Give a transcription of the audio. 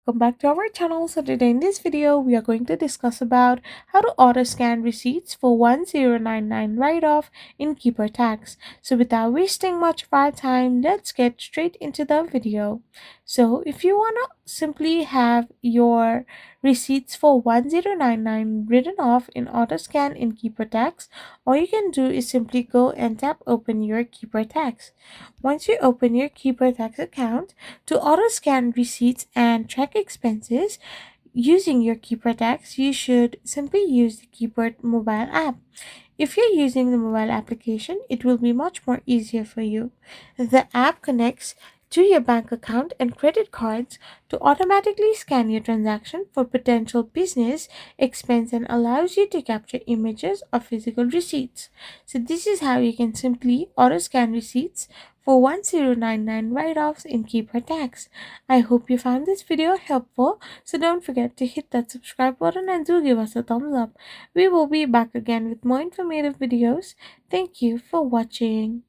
welcome back to our channel. So today in this video we are going to discuss about how to auto scan receipts for 1099 write-off in keeper tax. So without wasting much of our time, let's get straight into the video. So if you want to simply have your receipts for 1099 written off in auto scan in keeper tax, all you can do is simply go and tap open your keeper tax. Once you open your keeper tax account, to auto scan receipts and track expenses using your Keeper tax, you should simply use the Keeper mobile app. If you're using the mobile application, it will be much more easier for you. The app connects to your bank account and credit cards to automatically scan your transaction for potential business expense and allows you to capture images of physical receipts. So this is how you can simply auto scan receipts for 1099 write-offs in Keeper tax. I hope you found this video helpful, so don't forget to hit that subscribe button and do give us a thumbs up. We will be back again with more informative videos. Thank you for watching.